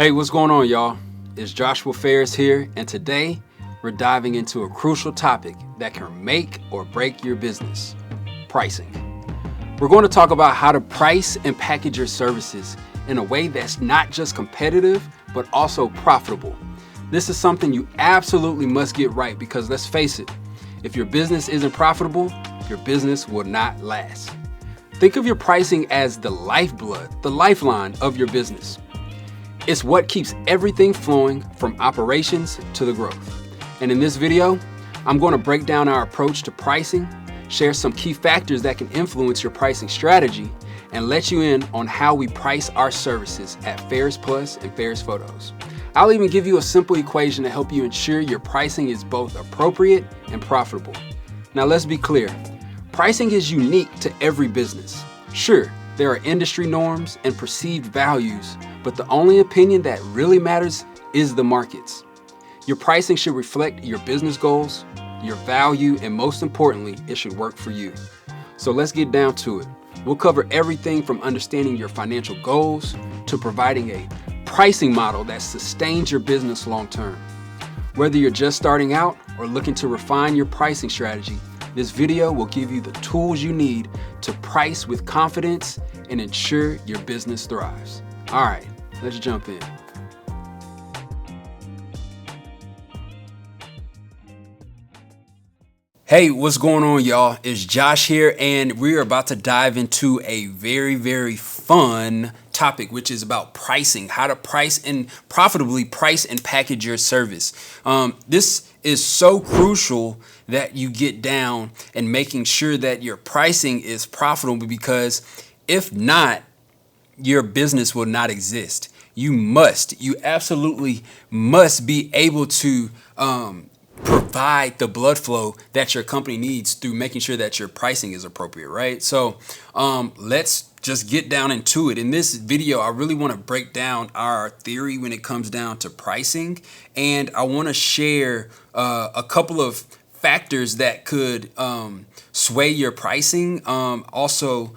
Hey, what's going on, y'all? It's Joshua Pharris here, and today we're diving into a crucial topic that can make or break your business: pricing. We're going to talk about how to price and package your services in a way that's not just competitive, but also profitable. This is something you absolutely must get right because let's face it, if your business isn't profitable, your business will not last. Think of your pricing as the lifeblood, the lifeline of your business. It's what keeps everything flowing from operations to the growth. And in this video, I'm going to break down our approach to pricing, share some key factors that can influence your pricing strategy, and let you in on how we price our services at Pharris Plus and Pharris Photos. I'll even give you a simple equation to help you ensure your pricing is both appropriate and profitable. Now let's be clear, pricing is unique to every business. Sure, there are industry norms and perceived values, but the only opinion that really matters is the market's. Your pricing should reflect your business goals, your value, and most importantly, it should work for you. So let's get down to it. We'll cover everything from understanding your financial goals to providing a pricing model that sustains your business long term. Whether you're just starting out or looking to refine your pricing strategy, this video will give you the tools you need to price with confidence and ensure your business thrives. All right, let's jump in. Hey, what's going on, y'all? It's Josh here, and we're about to dive into a very fun topic, which is about pricing, how to price and profitably price and package your service. This is so crucial that you get down and making sure that your pricing is profitable, because if not, your business will not exist. You absolutely must be able to provide the blood flow that your company needs through making sure that your pricing is appropriate, right? So let's just get down into it. In this video, I really want to break down our theory when it comes down to pricing, and I want to share a couple of factors that could sway your pricing. Also,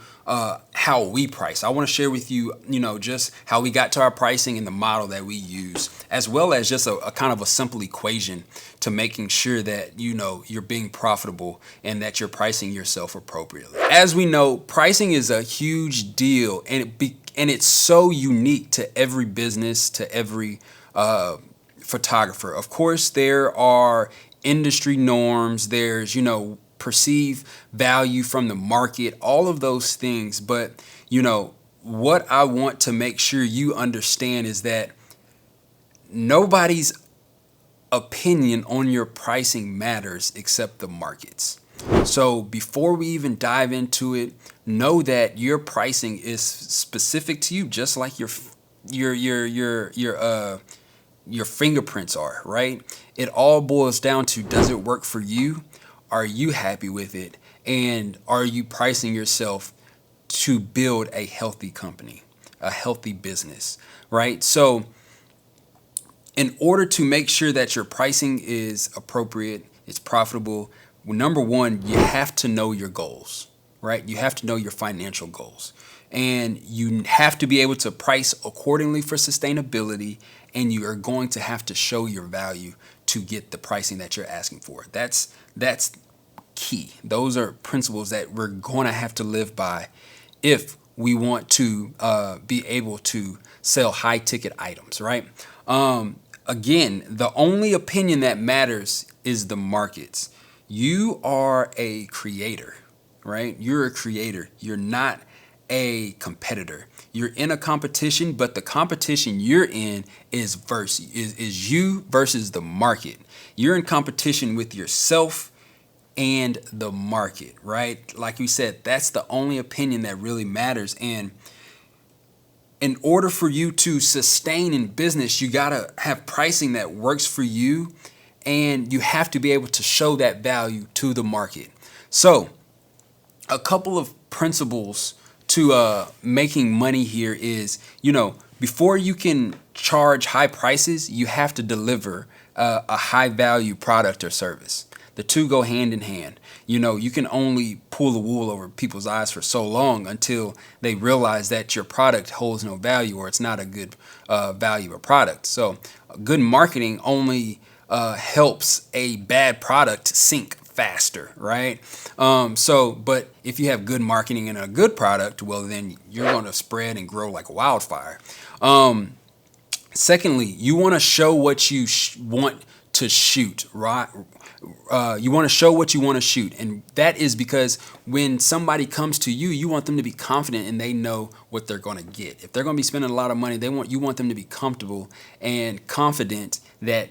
how we price. I want to share with you, just how we got to our pricing and the model that we use, as well as just a kind of a simple equation to making sure that, you're being profitable and that you're pricing yourself appropriately. As we know, pricing is a huge deal, and it's so unique to every business, to every photographer. Of course, there are industry norms. There's, perceived value from the market, all of those things. But, what I want to make sure you understand is that nobody's opinion on your pricing matters except the market's. So before we even dive into it, know that your pricing is specific to you, just like your fingerprints are, right? It all boils down to, does it work for you? Are you happy with it? And are you pricing yourself to build a healthy company, a healthy business, right? So in order to make sure that your pricing is appropriate, it's profitable, number one, you have to know your goals, right? You have to know your financial goals. And you have to be able to price accordingly for sustainability, and you are going to have to show your value to get the pricing that you're asking for. That's key. Those are principles that we're going to have to live by if we want to be able to sell high ticket items, right? Again, the only opinion that matters is the market's. You are a creator, right? You're a creator. You're not a competitor. You're in a competition, but the competition you're in is you versus the market. You're in competition with yourself and the market, right? Like we said, that's the only opinion that really matters. And in order for you to sustain in business, you gotta have pricing that works for you, and you have to be able to show that value to the market. So a couple of principles to making money here is, before you can charge high prices, you have to deliver a high value product or service. the two go hand in hand. You can only pull the wool over people's eyes for so long until they realize that your product holds no value or it's not a good value or product. So good marketing only helps a bad product sink faster, right? But if you have good marketing and a good product, well, then you're going to spread and grow like wildfire. Secondly, you want to show what you want to shoot, right? You want to show what you want to shoot. And that is because when somebody comes to you, you want them to be confident and they know what they're going to get. If they're going to be spending a lot of money, you want them to be comfortable and confident that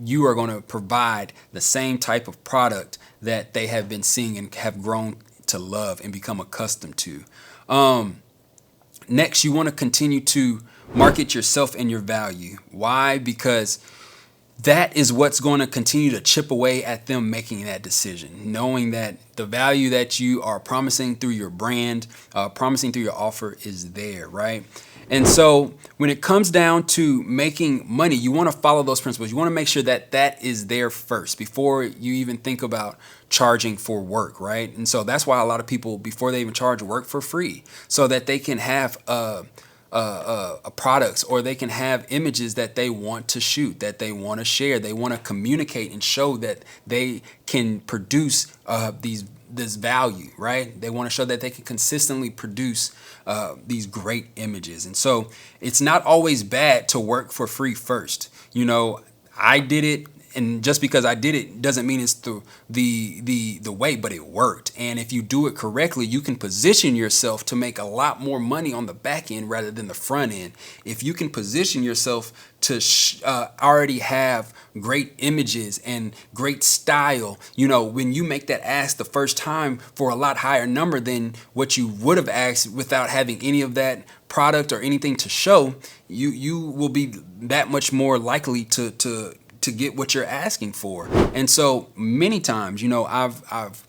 you are going to provide the same type of product that they have been seeing and have grown to love and become accustomed to. Next, you want to continue to market yourself and your value. Why? Because that is what's going to continue to chip away at them making that decision, knowing that the value that you are promising through your brand, promising through your offer is there, right? And so when it comes down to making money, you want to follow those principles. You want to make sure that that is there first before you even think about charging for work, right? And so that's why a lot of people, before they even charge, work for free so that they can have products, or they can have images that they want to shoot, that they want to share, they want to communicate and show that they can produce this value, right? They want to show that they can consistently produce these great images. And so it's not always bad to work for free first. I did it, and just because I did it doesn't mean it's the way, but it worked. And if you do it correctly, you can position yourself to make a lot more money on the back end rather than the front end. If you can position yourself to already have great images and great style, when you make that ask the first time for a lot higher number than what you would have asked without having any of that product or anything to show, you will be that much more likely to get what you're asking for. And so many times, I've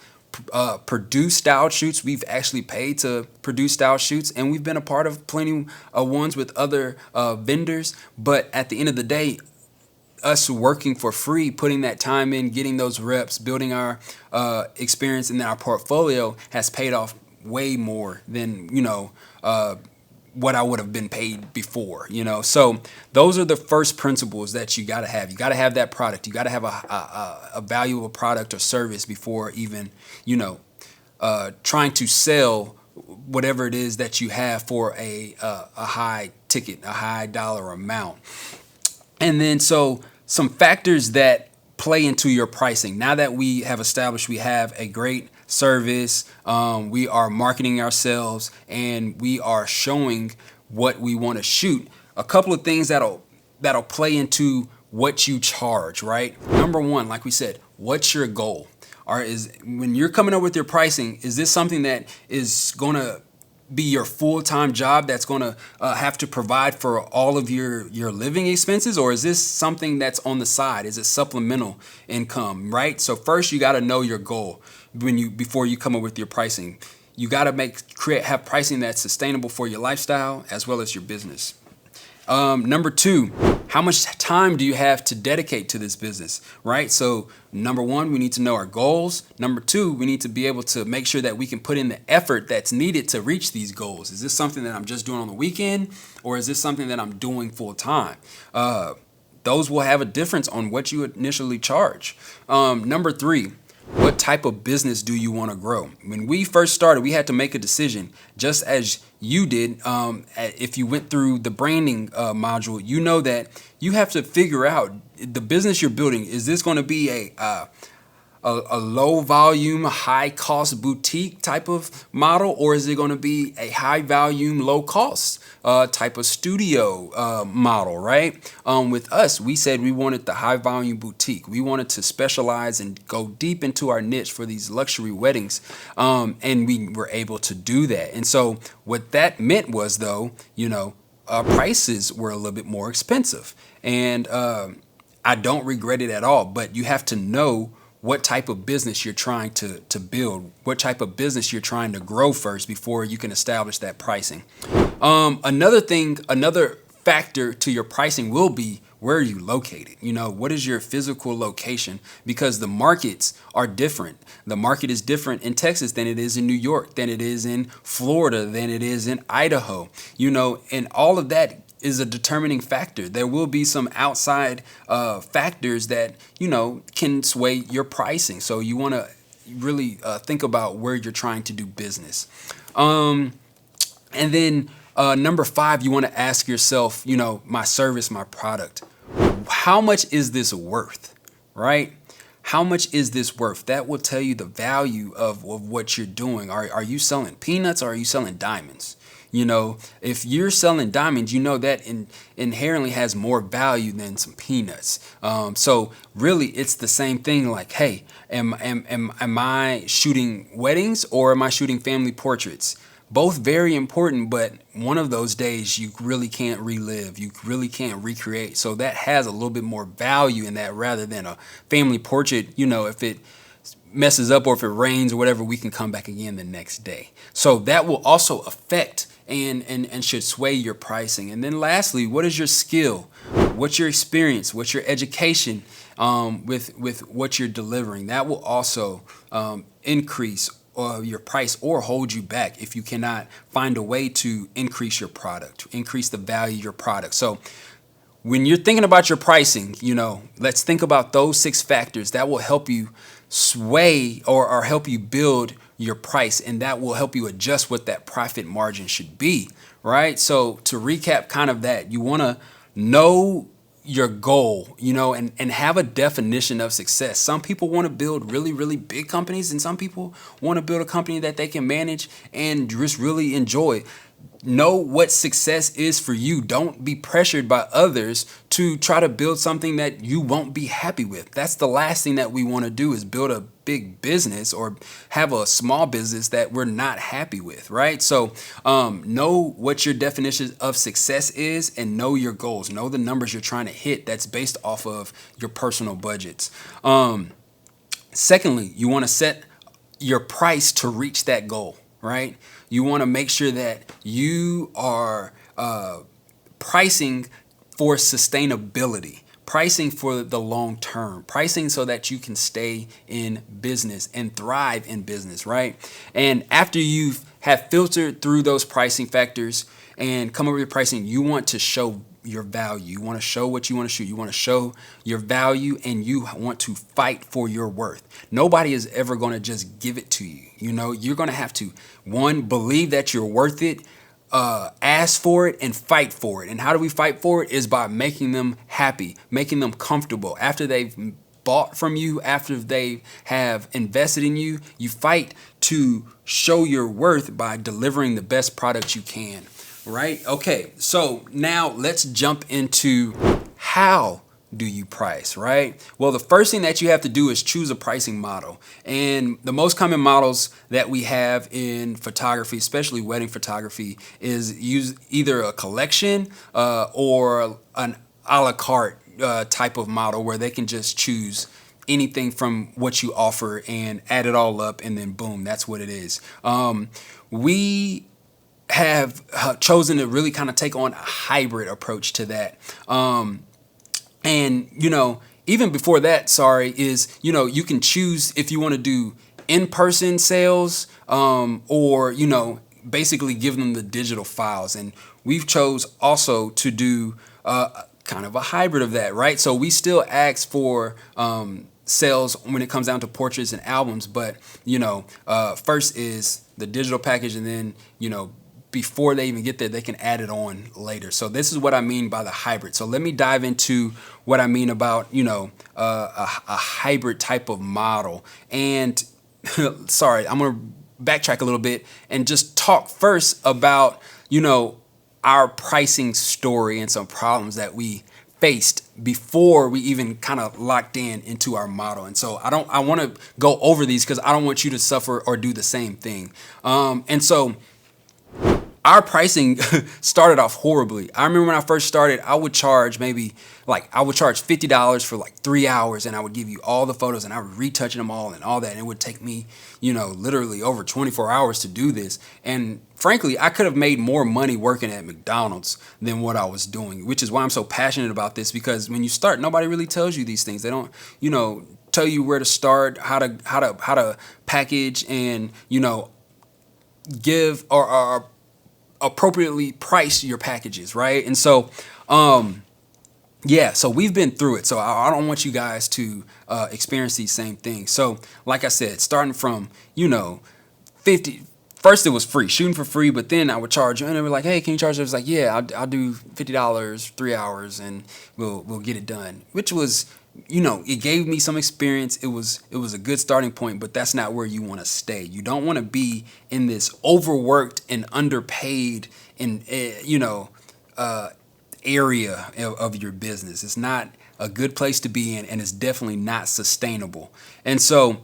produced style shoots. We've actually paid to produce style shoots, and we've been a part of plenty of ones with other vendors. But at the end of the day, us working for free, putting that time in, getting those reps, building our experience and then our portfolio has paid off way more than, what I would have been paid before, So those are the first principles that you got to have. You got to have that product. You got to have a valuable product or service before even, trying to sell whatever it is that you have for a high ticket, a high dollar amount. And then so some factors that play into your pricing. Now that we have established we have a great service, we are marketing ourselves, and we are showing what we want to shoot. A couple of things that'll play into what you charge, right? Number one, like we said, what's your goal? When you're coming up with your pricing, is this something that is going to be your full-time job that's going to have to provide for all of your living expenses, or is this something that's on the side? Is it supplemental income, right? So first you got to know your goal before you come up with your pricing. You got to have pricing that's sustainable for your lifestyle as well as your business. Number two, how much time do you have to dedicate to this business, right? So number one, we need to know our goals. Number two, we need to be able to make sure that we can put in the effort that's needed to reach these goals. Is this something that I'm just doing on the weekend, or is this something that I'm doing full time? Those will have a difference on what you initially charge. Number three, what type of business do you want to grow? When we first started, we had to make a decision, just as you did. If you went through the branding module, you know that you have to figure out the business you're building. Is this going to be a low volume, high cost boutique type of model, or is it going to be a high volume, low cost type of studio model, right? With us, we said we wanted the high volume boutique. We wanted to specialize and go deep into our niche for these luxury weddings, and we were able to do that. And so what that meant was, though, prices were a little bit more expensive, and I don't regret it at all. But you have to know what type of business you're trying to build, what type of business you're trying to grow first before you can establish that pricing. Another factor to your pricing will be where are you located? What is your physical location? Because the markets are different. The market is different in Texas than it is in New York, than it is in Florida, than it is in Idaho, and all of that is a determining factor. There will be some outside factors that, can sway your pricing. So you want to really think about where you're trying to do business. And then number 5, you want to ask yourself, my service, my product, how much is this worth, right? How much is this worth? That will tell you the value of what you're doing. Are you selling peanuts or are you selling diamonds? If you're selling diamonds, that inherently has more value than some peanuts. So really, it's the same thing. Like, hey, am I shooting weddings or am I shooting family portraits? Both very important, but one of those days you really can't relive. You really can't recreate. So that has a little bit more value in that rather than a family portrait. If it messes up or if it rains or whatever, we can come back again the next day. So that will also affect and should sway your pricing. And then lastly, what is your skill? What's your experience? What's your education with what you're delivering? That will also increase your price or hold you back if you cannot find a way to increase your product, increase the value of your product. So when you're thinking about your pricing, let's think about those 6 factors that will help you sway or help you build your price, and that will help you adjust what that profit margin should be, right? So to recap kind of that, you want to know your goal, and have a definition of success. Some people want to build really, really big companies, and some people want to build a company that they can manage and just really enjoy. Know what success is for you. Don't be pressured by others to try to build something that you won't be happy with. That's the last thing that we want to do, is build a big business or have a small business that we're not happy with, right? So know what your definition of success is and know your goals. Know the numbers you're trying to hit that's based off of your personal budgets. Secondly, you want to set your price to reach that goal, right? You want to make sure that you are pricing for sustainability, pricing for the long term, pricing so that you can stay in business and thrive in business, right? And after you have filtered through those pricing factors and come up with your pricing, you want to show your value. You want to show what you want to shoot. You want to show your value, and you want to fight for your worth. Nobody is ever going to just give it to you. You're going to have to, one, believe that you're worth it, ask for it, and fight for it. And how do we fight for it? Is by making them happy, making them comfortable. After they've bought from you, after they have invested in you, you fight to show your worth by delivering the best product you can. Right? Okay, so now let's jump into how do you price, right? Well, the first thing that you have to do is choose a pricing model. And the most common models that we have in photography, especially wedding photography, is use either a collection or an a la carte type of model where they can just choose anything from what you offer and add it all up, and then boom, that's what it is. We have chosen to really kind of take on a hybrid approach to that. And, even before that, is, you can choose if you want to do in-person sales or, basically give them the digital files. And we've chose also to do kind of a hybrid of that, right? So we still ask for sales when it comes down to portraits and albums, but, first is the digital package, and then, before they even get there, they can add it on later. So this is what I mean by the hybrid. So let me dive into what I mean about, a hybrid type of model. And sorry, I'm going to backtrack a little bit and just talk first about, our pricing story and some problems that we faced before we even kind of locked into our model. And so I want to go over these because I don't want you to suffer or do the same thing. And so our pricing started off horribly. I remember when I first started, I would charge $50 for like 3 hours, and I would give you all the photos, and I would retouch them all and all that. And it would take me, literally over 24 hours to do this. And frankly, I could have made more money working at McDonald's than what I was doing, which is why I'm so passionate about this, because when you start, nobody really tells you these things. They don't, tell you where to start, how to package, and, give or appropriately price your packages, right? And so, so we've been through it. So I don't want you guys to experience these same things. So, like I said, starting from 50. First, it was free, shooting for free, but then I would charge you, and they were like, "Hey, can you charge?" I was like, "Yeah, I'll do $50, 3 hours, and we'll get it done." Which was, it gave me some experience. It was a good starting point, but that's not where you want to stay. You don't want to be in this overworked and underpaid area of your business. It's not a good place to be in, and it's definitely not sustainable. And so,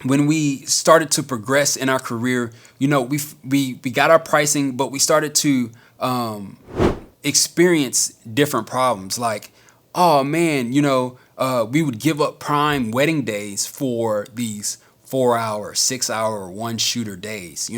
when we started to progress in our career, we got our pricing, but we started to experience different problems. Like, oh man, we would give up prime wedding days for these 4 hour, 6 hour, one shooter days,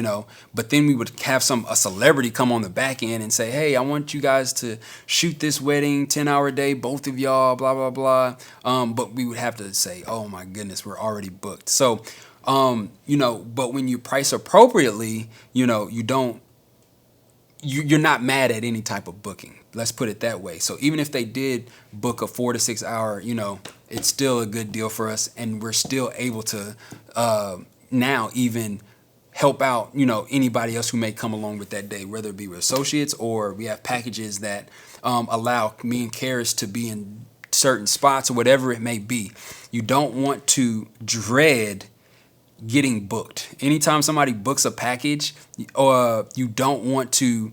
but then we would have a celebrity come on the back end and say, "Hey, I want you guys to shoot this wedding 10-hour day, both of y'all, blah, blah, blah." But we would have to say, "Oh my goodness, we're already booked." So, but when you price appropriately, you're not mad at any type of booking. Let's put it that way. So even if they did book a 4 to 6 hour, it's still a good deal for us, and we're still able to now even help out, anybody else who may come along with that day, whether it be with associates, or we have packages that allow me and Karis to be in certain spots, or whatever it may be. You don't want to dread getting booked. Anytime somebody books a package, you don't want to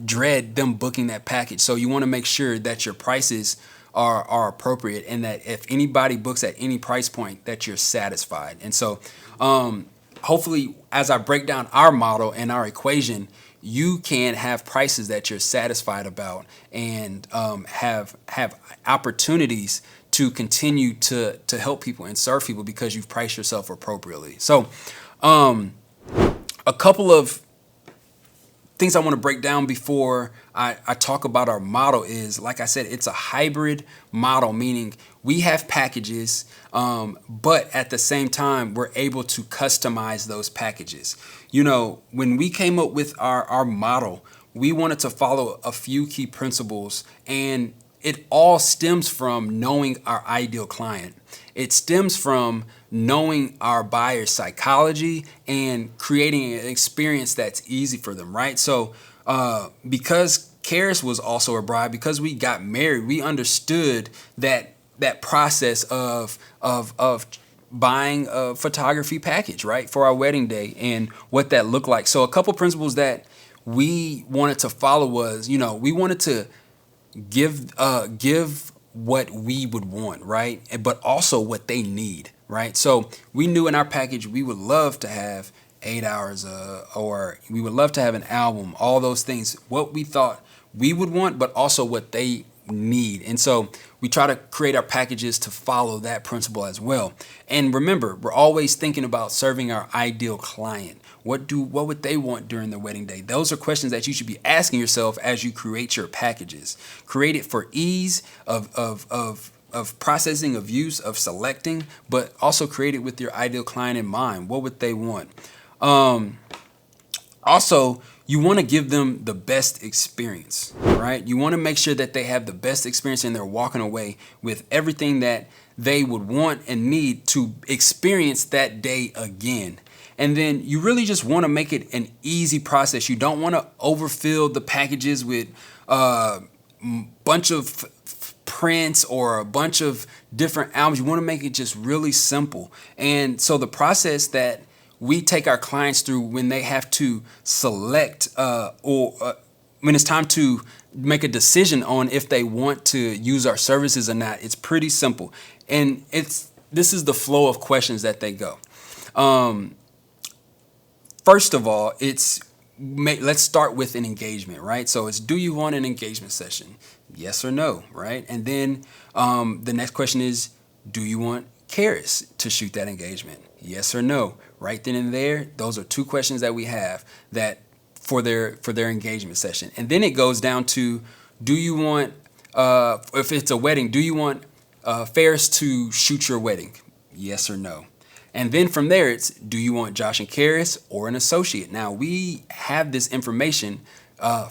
dread them booking that package. So you want to make sure that your prices are appropriate, and that if anybody books at any price point, that you're satisfied. And so hopefully, as I break down our model and our equation, you can have prices that you're satisfied about, and have opportunities to continue to help people and serve people, because you've priced yourself appropriately. So a couple of things I want to break down before I talk about our model is, like I said, it's a hybrid model, meaning we have packages, but at the same time, we're able to customize those packages. When we came up with our model, we wanted to follow a few key principles, and it all stems from knowing our ideal client. It stems from knowing our buyer's psychology and creating an experience that's easy for them, right? So because Karis was also a bride, because we got married, we understood that process of buying a photography package, right, for our wedding day, and what that looked like. So a couple principles that we wanted to follow was, we wanted to give what we would want, right? But also what they need, right? So we knew in our package we would love to have 8 hours, or we would love to have an album, all those things, what we thought we would want, but also what they need. And so we try to create our packages to follow that principle as well. And remember, we're always thinking about serving our ideal client. What would they want during their wedding day? Those are questions that you should be asking yourself as you create your packages. Create it for ease of processing, of use, of selecting, but also create it with your ideal client in mind. What would they want? Also, you want to give them the best experience, right? You want to make sure that they have the best experience, and they're walking away with everything that they would want and need to experience that day again. And then you really just want to make it an easy process. You don't want to overfill the packages with a bunch of prints or a bunch of different albums. You want to make it just really simple. And so the process that we take our clients through when they have to select when it's time to make a decision on if they want to use our services or not, it's pretty simple. And this is the flow of questions that they go. First of all, let's start with an engagement, right? So it's, do you want an engagement session? Yes or no, right? And then the next question is, do you want Karis to shoot that engagement? Yes or no? Right then and there, those are two questions that we have that for their engagement session. And then it goes down to, do you want, if it's a wedding, do you want Pharris to shoot your wedding? Yes or no? And then from there, it's, do you want Josh and Karis or an associate? Now, we have this information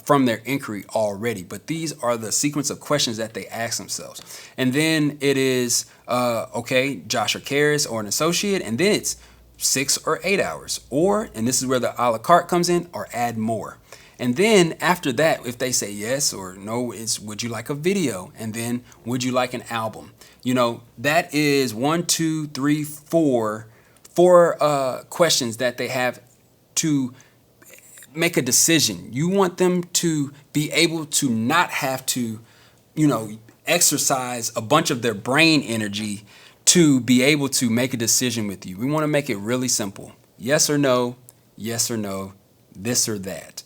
from their inquiry already, but these are the sequence of questions that they ask themselves. And then it is, okay, Josh or Karis or an associate, and then it's 6 or 8 hours, or, and this is where the a la carte comes in, or add more. And then after that, if they say yes or no, it's, would you like a video? And then, would you like an album? You know, that is 1, 2, 3, 4 questions that they have to make a decision. You want them to be able to not have to, exercise a bunch of their brain energy to be able to make a decision with you. We want to make it really simple. Yes or no, this or that.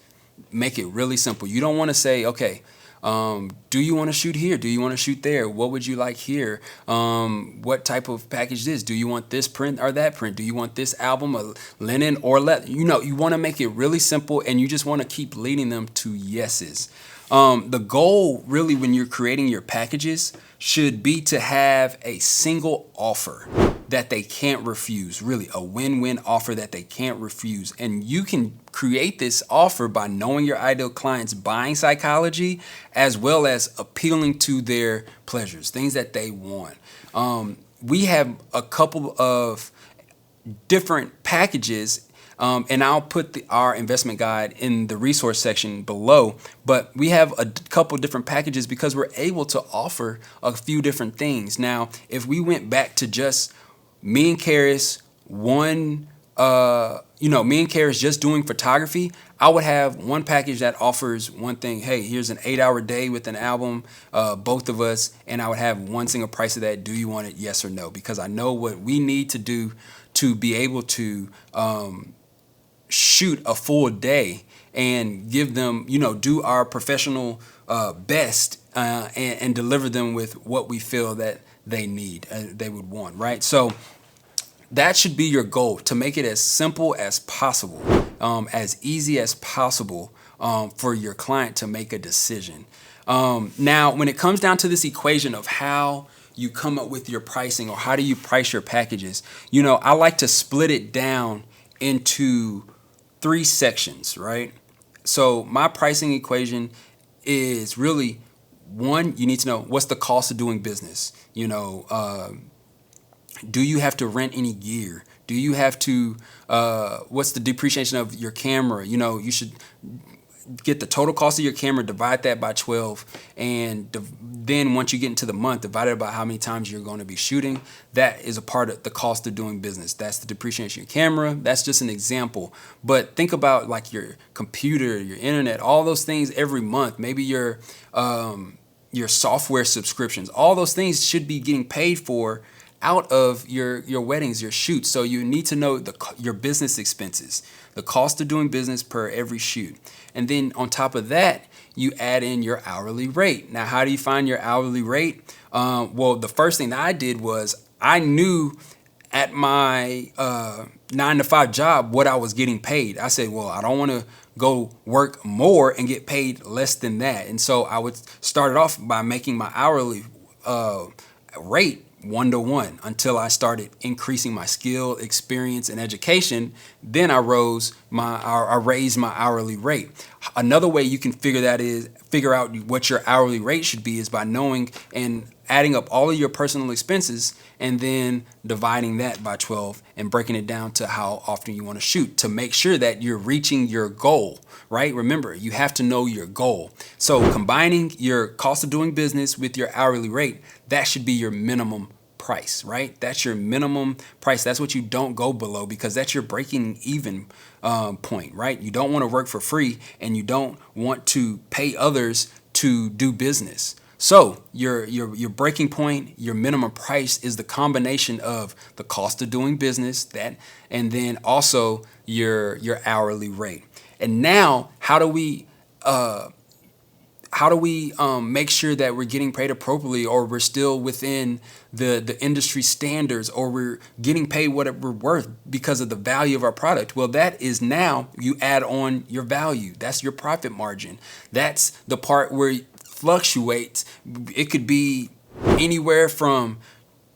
Make it really simple. You don't want to say, okay, do you want to shoot here? Do you want to shoot there? What would you like here? What type of package this? Do you want this print or that print? Do you want this album, a linen or leather? You want to make it really simple, and you just want to keep leading them to yeses. The goal really when you're creating your packages should be to have a single offer that they can't refuse, really a win-win offer that they can't refuse. And you can create this offer by knowing your ideal client's buying psychology, as well as appealing to their pleasures, things that they want. We have a couple of different packages, and I'll put our investment guide in the resource section below, but we have a couple different packages because we're able to offer a few different things. Now, if we went back to just me and Karis, me and Karis just doing photography, I would have one package that offers one thing. Hey, here's an 8-hour day with an album, both of us, and I would have one single price of that. Do you want it? Yes or no? Because I know what we need to do to be able to shoot a full day and give them, do our professional best and deliver them with what we feel that they need, they would want, right? So that should be your goal, to make it as simple as possible, as easy as possible for your client to make a decision. Now, when it comes down to this equation of how you come up with your pricing, or how do you price your packages, I like to split it down into 3 sections, right? So my pricing equation is really, one, you need to know what's the cost of doing business. Do you have to rent any gear? Do you have to, what's the depreciation of your camera? You should get the total cost of your camera, divide that by 12, and then once you get into the month, divide it by how many times you're going to be shooting. That is a part of the cost of doing business. That's the depreciation of your camera. That's just an example. But think about like your computer, your internet, all those things every month. Maybe your software subscriptions. All those things should be getting paid for out of your weddings, your shoots. So you need to know your business expenses, the cost of doing business per every shoot. And then on top of that, you add in your hourly rate. Now, how do you find your hourly rate? Well, the first thing that I did was I knew at my 9-to-5 job what I was getting paid. I said, well, I don't want to go work more and get paid less than that. And so I would start it off by making my hourly rate 1-to-1 until I started increasing my skill, experience, and education. Then I raised my hourly rate. Another way you can figure out what your hourly rate should be is by knowing and adding up all of your personal expenses and then dividing that by 12 and breaking it down to how often you want to shoot to make sure that you're reaching your goal, right? Remember, you have to know your goal. So combining your cost of doing business with your hourly rate, that should be your minimum price, right? That's your minimum price. That's what you don't go below, because that's your breaking even point, right? You don't want to work for free, and you don't want to pay others to do business. So your breaking point, your minimum price is the combination of the cost of doing business, that, and then also your hourly rate. And now, how do we make sure that we're getting paid appropriately, or we're still within the industry standards, or we're getting paid what we're worth because of the value of our product? Well, that is, now you add on your value. That's your profit margin. That's the part where it fluctuates. It could be anywhere from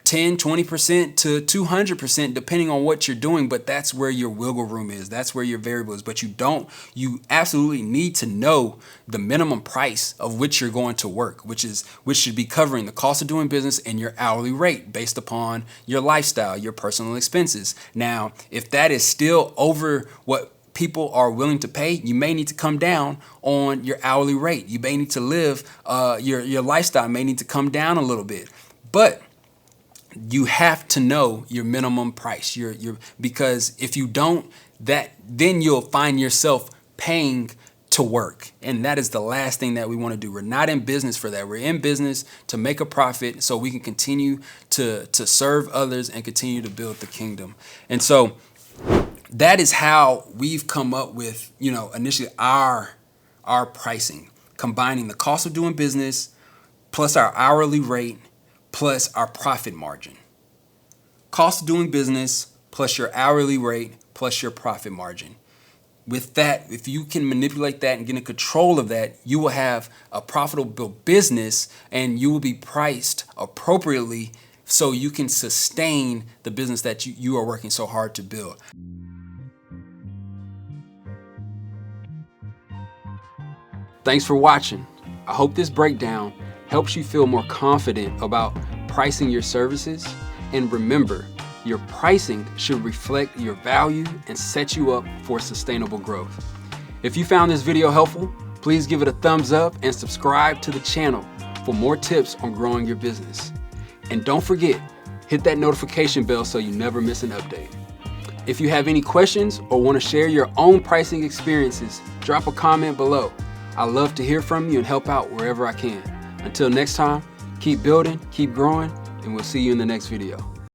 10, 20% to 200%, depending on what you're doing. But that's where your wiggle room is. That's where your variable is. But you absolutely need to know the minimum price of which you're going to work, which should be covering the cost of doing business and your hourly rate based upon your lifestyle, your personal expenses. Now, if that is still over what people are willing to pay, you may need to come down on your hourly rate. You may need to live, your lifestyle may need to come down a little bit. But you have to know your minimum price. Because if you don't, then you'll find yourself paying to work. And that is the last thing that we want to do. We're not in business for that. We're in business to make a profit so we can continue to serve others and continue to build the kingdom. And so that is how we've come up with, initially our pricing, combining the cost of doing business plus our hourly rate plus our profit margin. Cost of doing business plus your hourly rate plus your profit margin. With that, if you can manipulate that and get in control of that, you will have a profitable business and you will be priced appropriately so you can sustain the business that you are working so hard to build. Thanks for watching. I hope this breakdown helps you feel more confident about pricing your services. And remember, your pricing should reflect your value and set you up for sustainable growth. If you found this video helpful, please give it a thumbs up and subscribe to the channel for more tips on growing your business. And don't forget, hit that notification bell so you never miss an update. If you have any questions or want to share your own pricing experiences, drop a comment below. I love to hear from you and help out wherever I can. Until next time, keep building, keep growing, and we'll see you in the next video.